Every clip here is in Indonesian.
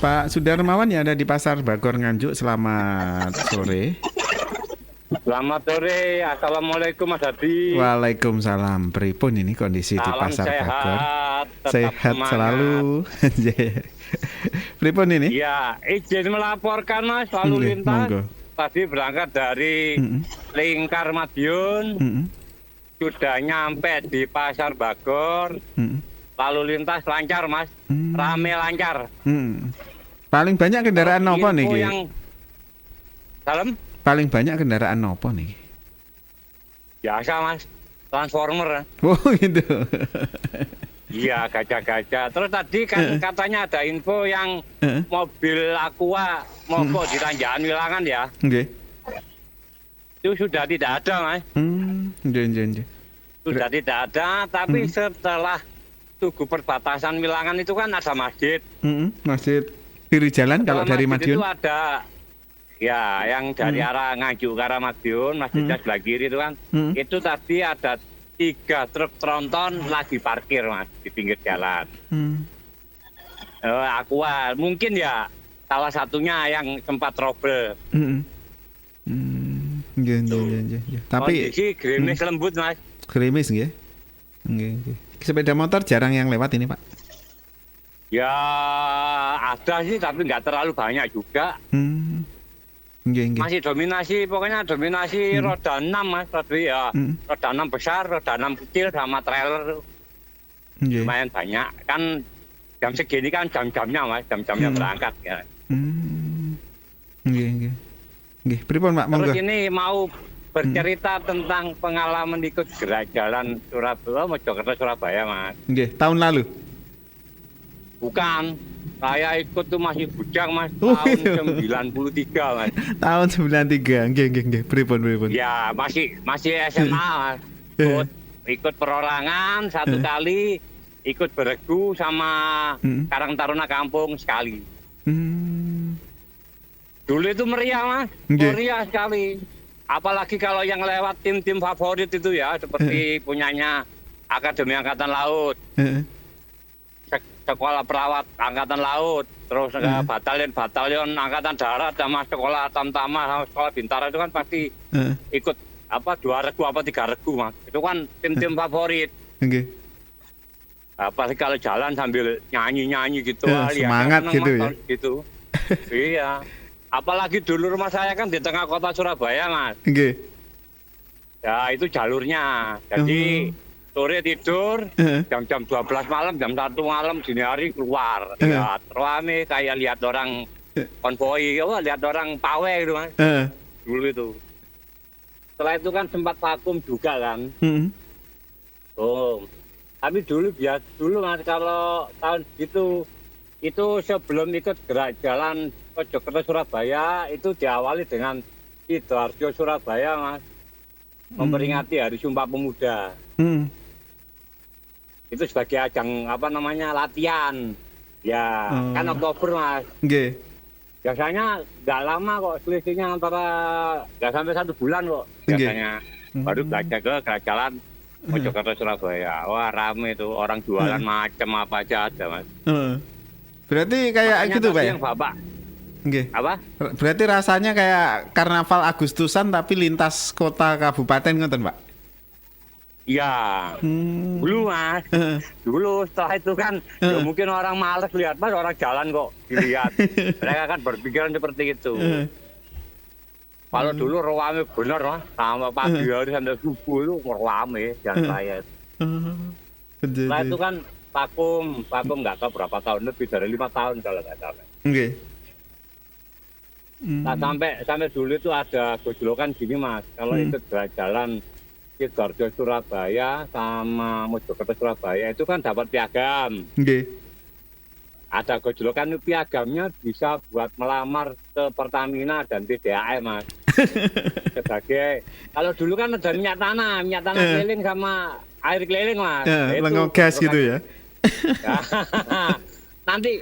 Pak Sudarmawan yang ada di Pasar Bagor Nganjuk, selamat sore. Selamat sore, Assalamualaikum Mas Hadi. Waalaikumsalam. Pripun ini kondisi di Salam Pasar Bagor? sehat, tetap Sehat semangat. selalu. Pripun ini? Ya, izin melaporkan Mas, lalu Nggih, lintas. monggo. Tadi berangkat dari Lingkar Madiun, Mm-mm, sudah nyampe di Pasar Bagor. mm-mm, Lalu lintas lancar Mas, rame lancar. mm. Paling banyak kendaraan apa Info nih? yang dalam Paling banyak kendaraan apa nih? biasa Mas, transformer. Oh gitu. Iya, gajah-gajah. Terus tadi kan katanya ada info yang mobil Aqua mogok di Tanjakan Wilangan ya. Nggih. Itu sudah tidak ada, Mas. Nggih. Sudah tidak ada, tapi setelah Tugu perbatasan Wilangan itu kan ada masjid. Masjid kiri jalan kalau Setelah dari masjid Madiun. itu ada ya yang dari arah Nganjuk ke arah Madiun, masjidnya sebelah kiri itu kan. Itu tadi ada 3 truk tronton lagi parkir Mas di pinggir jalan. Aqua mungkin ya salah satunya yang sempat trouble. Nggih. Tapi kondisi gerimis lembut Mas. gerimis nggih. Nggih. Sepeda motor jarang yang lewat ini, Pak. Ya ada sih tapi nggak terlalu banyak juga. Nggih. Masih pokoknya dominasi roda 6 Mas. Roda 6 besar, roda 6 kecil sama trailer Nggih. lumayan banyak. Kan jam segini kan jam-jamnya Mas, jam-jamnya berangkat ya. Nggih. Pripun, Pak? Monggo. Terus ini mau bercerita tentang pengalaman ikut gerak jalan Mojokerto Surabaya Mas. Nggih, tahun lalu. Bukan, saya ikut tuh masih bujang Mas, Oh, tahun iya. 93 Mas. Tahun 93. Nggih. Pripun. Ya masih SMA Mas. Ikut perorangan satu kali, ikut beregu sama Karang Taruna Kampung sekali. Dulu itu meriah Mas, Nggih. meriah sekali. Apalagi kalau yang lewat tim-tim favorit itu ya, seperti punyanya Akademi Angkatan Laut, Sekolah Perawat Angkatan Laut, terus batalion Angkatan Darat sama Sekolah Tamtama sama Sekolah Bintara itu kan pasti ikut 2 regu 3 regu Mas. Itu kan tim-tim favorit. Nggih. Apalagi kalau jalan sambil nyanyi-nyanyi gitu. Semangat seneng, gitu Mas, ya. kalau gitu. Iya. Apalagi dulu rumah saya kan di tengah kota Surabaya Mas. Nggih. Ya itu jalurnya. Jadi sore tidur, jam-jam 12 malam, jam 1 malam, dini hari keluar. Ya, rame kayak lihat orang konvoi, lihat orang pawai gitu Mas. Dulu itu. Setelah itu kan sempat vakum juga kan. Tapi dulu Mas kalau tahun itu sebelum ikut gerak jalan Mojokerto Surabaya itu diawali dengan Sidoarjo Surabaya Mas. Memperingati Hari Sumpah Pemuda. Itu sebagai ajang latihan. Ya, kan Oktober Mas. Nggih. Biasanya nggak lama kok selisihnya nggak sampai 1 bulan kok biasanya. Baru belajar ke gerak jalan Mojokerto Surabaya. Wah rame tuh orang jualan macam apa aja ada Mas. Berarti kayak Makanya gitu, tadi Pak ya? yang Bapak Nggih. apa? Berarti rasanya kayak karnaval Agustusan tapi lintas kota kabupaten ngoten, Pak? Iya. Dulu Mas. Dulu setelah itu kan ya mungkin orang males lihat Mas, orang jalan kok dilihat. Mereka kan berpikiran seperti itu. Kalau dulu rame bener Mas, sama pagi hari sampai subuh itu rame jalan raya. Setelah itu kan vakum nggak tahu berapa tahun, lebih dari 5 tahun kalau nggak salah. Nggih. Nah, sampai dulu itu ada gojlokan gini Mas, kalau ikut jalan Sidoarjo Surabaya sama Mojokerto Surabaya itu kan dapat piagam. Nggih. Ada gojlokan piagamnya bisa buat melamar ke Pertamina dan PDAM Mas. Sebagai kalau dulu kan ada minyak tanah keliling sama air keliling Mas. Lengogas gitu ya. Nanti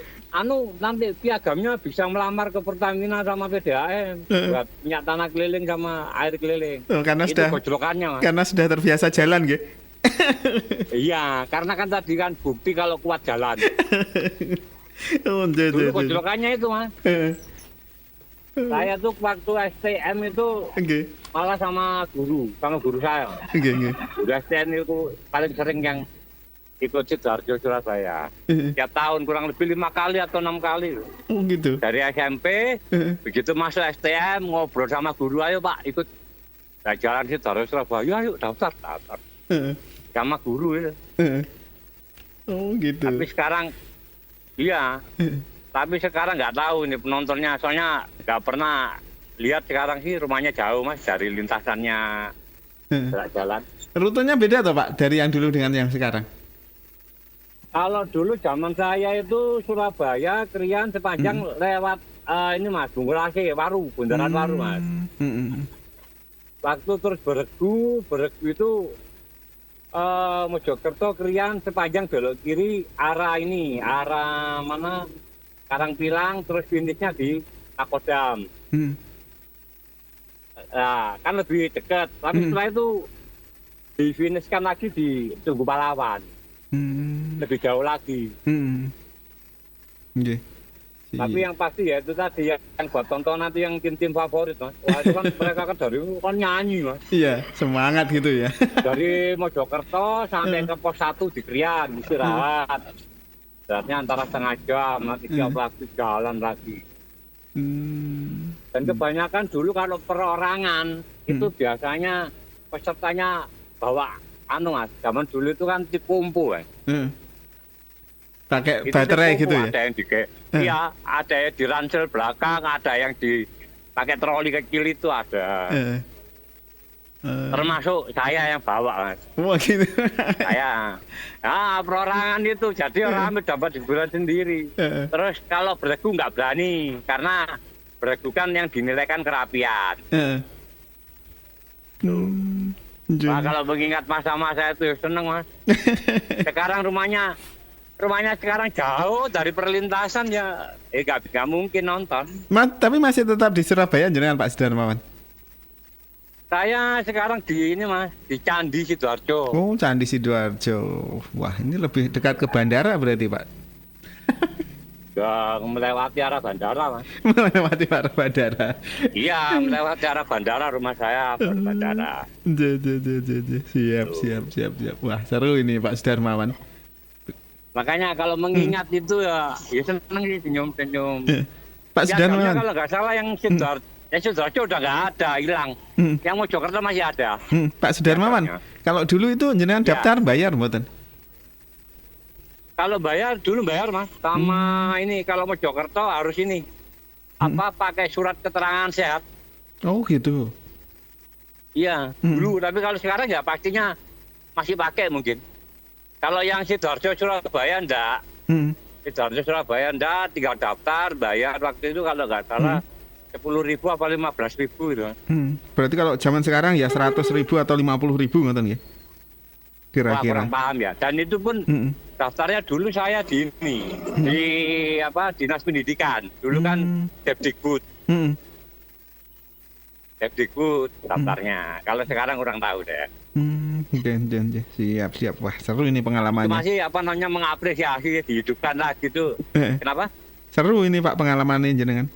piagamnya bisa melamar ke Pertamina sama PDAM buat minyak tanah keliling sama air keliling. Karena itu gojlokannya Mas. Karena sudah terbiasa jalan nggih. Iya, karena kan tadi kan bukti kalau kuat jalan. Oh, Dulu kejelekannya itu mas. Saya tuh waktu STM itu Oke. malah sama guru saya. Oke. Guru STM itu paling sering yang ikut Sidoarjo Surabaya. Tiap tahun kurang lebih 5 kali atau 6 kali. Oh gitu. Dari SMP, begitu masuk STM ngobrol sama guru, ayo Pak ikut jalan Sidoarjo Surabaya, ayo daftar. Sama guru ya. Oh gitu. Tapi sekarang, iya. Tapi sekarang nggak tahu nih penontonnya, soalnya nggak pernah lihat sekarang sih rumahnya jauh mas dari lintasannya jalan. Rutenya beda toh Pak dari yang dulu dengan yang sekarang? Kalau dulu zaman saya itu Surabaya, Krian sepanjang lewat ini mas, Bungkulase, Waru, Bundaran Waru mas. Waktu terus Beregu itu Mojokerto, Krian sepanjang belok kiri arah mana? Karangpilang, terus finishnya di Pakodam. Nah, kan lebih dekat. Tapi setelah itu difinishkan lagi di Tugu Pahlawan. Lebih jauh lagi. Okay. Tapi yang pasti ya itu tadi yang buat tontonan itu yang tim-tim favorit mas. Wah itu kan mereka kan dari kan nyanyi mas. Iya, semangat gitu ya. Dari Mojokerto sampai ke pos 1 di Krian, istirahat. Jaraknya antara setengah jam, nanti tiap lagi jalan lagi. Dan kebanyakan dulu kalau perorangan itu biasanya pesertanya bawa mas, zaman dulu itu kan tikumpu kan. Pakai baterai gitu ya? Ada yang iya, ada yang di ransel belakang, ada yang pakai troli kecil itu ada. Termasuk saya yang bawa mas. Wah gitu. Saya, perorangan itu jadi orang dapat hiburan sendiri. Terus kalau Beregu nggak berani karena Beregu kan yang dinilai kan kerapian. Nah, kalau mengingat masa-masa itu seneng mas. Sekarang rumahnya sekarang jauh dari perlintasan ya, nggak mungkin nonton. Tapi masih tetap di Surabaya jenengan Pak Sudarmawan? Saya sekarang di ini mas, di Candi Sidoarjo. Oh, Candi Sidoarjo. Wah, ini lebih dekat ke bandara berarti Pak? Ya, melewati arah bandara mas. Melewati arah bandara. Iya, melewati arah bandara, rumah saya bandara. Siap. Wah, seru ini Pak Sudarmawan. Makanya kalau mengingat itu ya seneng sih senyum-senyum. Pak Sudarmawan. Kalau nggak salah yang Sidoarjo udah nggak ada, hilang. Yang Mojokerto masih ada. Pak Sudarmawan, kalau dulu itu jenengan daftar bayar mboten? Kalau dulu bayar mas, sama ini kalau Mojokerto harus ini pakai surat keterangan sehat. Oh gitu. Iya, dulu. Tapi kalau sekarang ya pastinya masih pakai mungkin. Kalau yang Sidoarjo Surabaya enggak. Sidoarjo Surabaya enggak, tinggal daftar, bayar waktu itu kalau nggak salah 10.000 apa 15.000 gitu. Berarti kalau zaman sekarang ya 100.000 atau 50.000 ngoten ya? Kira-kira. Kurang paham ya. Dan itu pun daftarnya dulu saya di Dinas Pendidikan. Dulu kan Depdikbud. Depdikbud daftarnya. Kalau sekarang kurang tahu deh. Siap. Wah, seru ini pengalamannya. Itu masih mengapresiasi dihidupkan lagi tuh. Kenapa? Seru ini Pak pengalamannya jenengan.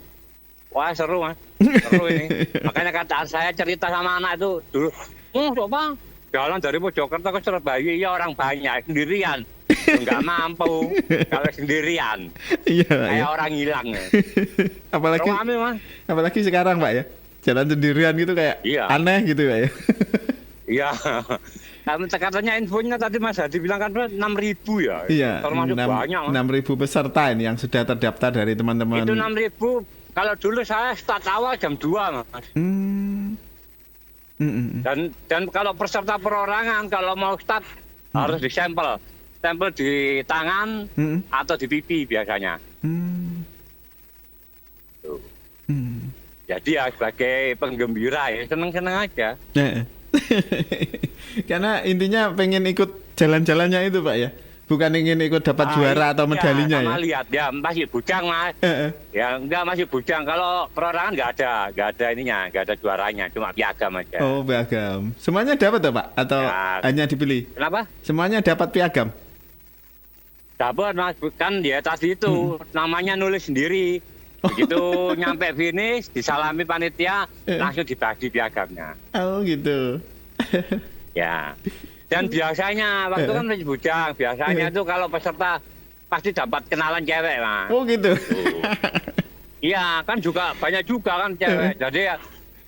Wah seru mas, seru ini. Makanya kata saya cerita sama anak itu dulu, coba jalan dari Mojokerto ke Surabaya, ya orang banyak sendirian, nggak mampu kalau sendirian, kayak orang hilang. Apalagi sekarang Pak ya, jalan sendirian gitu kayak aneh gitu Pak ya. Iya. Katanya infonya tadi Mas Hadi bilang kan 6.000 ya. Iya. Termasuk banyak. 6.000 peserta ini yang sudah terdaftar dari teman-teman. Itu 6.000. Kalau dulu saya start awal jam 2 mas. Dan kalau peserta perorangan kalau mau start harus disempel. Stempel di tangan atau di pipi biasanya. Jadi ya sebagai penggembira ya seneng-seneng aja. Karena intinya pengen ikut jalan-jalannya itu Pak ya. Bukan ingin ikut dapat juara atau medalinya ya? Lihat ya masih bujang mas. Ya enggak masih bujang. Kalau perorangan nggak ada ininya, nggak ada juaranya, cuma piagam aja. Oh piagam. Semuanya dapat ya Pak? Atau hanya dipilih? Kenapa? Semuanya dapat piagam? Dapat Mas, kan dia tadi itu namanya nulis sendiri. Begitu nyampe finish, disalami panitia, langsung dibagi piagamnya. Oh gitu. Ya. Dan biasanya waktu kan masih bujang, biasanya itu kalau peserta pasti dapat kenalan cewek, Mas. Oh gitu. Iya, kan juga banyak juga kan cewek. Jadi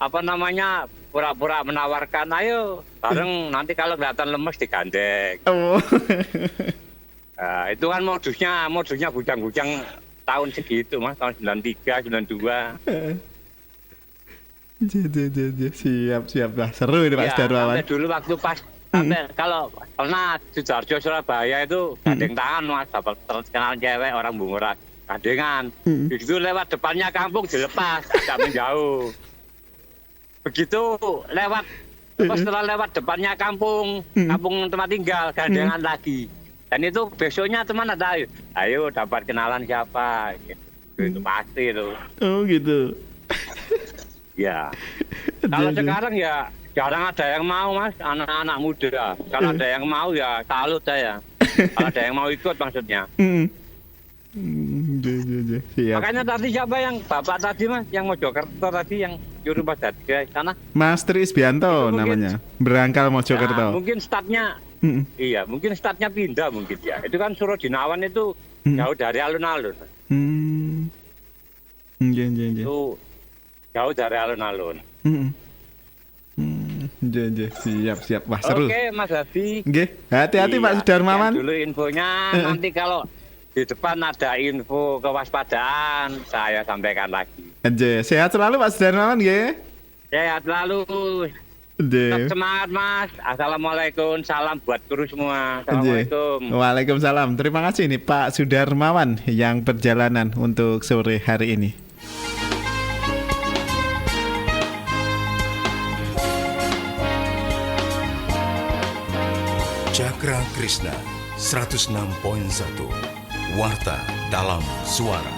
apa namanya pura-pura menawarkan, ayo bareng nanti kalau kelihatan lemes digandeng. Oh. Nah, itu kan modusnya bujang-bujang tahun segitu Mas, tahun 93, 92. Siap lah, seru ini Pak Ya, Sudarmawan. sampai dulu waktu pas kalau pernah Sidoarjo Surabaya itu gandeng tangan Mas, dapat kenalan cewek orang Bunguran, gandengan. Begitu lewat depannya kampung dilepas, agak menjauh. Begitu lewat setelah lewat depannya kampung tempat tinggal, gandengan lagi. Dan itu besoknya teman ada, ayo dapat kenalan siapa, gitu. Itu pasti itu. Oh gitu. Ya. Kalau sekarang ya jarang ada yang mau Mas, anak-anak muda. Kalau ada yang mau ya salut saya. Kalau ada yang mau ikut maksudnya. Siap. Makanya tadi siapa yang bapak tadi Mas, yang Mojokerto tadi yang nyuruh Mas Dadi ke sana? Mas Tri Isbianto Itu mungkin- namanya. Berangkal Ya, Mojokerto. mungkin startnya iya, mungkin startnya pindah mungkin ya. Itu kan Surodinawan itu jauh dari alun-alun. Iya. Itu jauh dari alun-alun. Siap. Wah, seru. Oke, Mas Hadi. Nggih, hati-hati Iya, Pak Sudarmawan. sekian dulu infonya. Nanti kalau di depan ada info kewaspadaan, saya sampaikan lagi. Nggih, sehat selalu Pak Sudarmawan nggih. Sehat selalu. Tetap semangat Mas. Assalamualaikum. Salam buat kru semua. Assalamualaikum. Waalaikumsalam. Terima kasih nih Pak Sudarmawan yang perjalanan untuk sore hari ini. Cakra Krishna 106.1 Warta dalam Suara.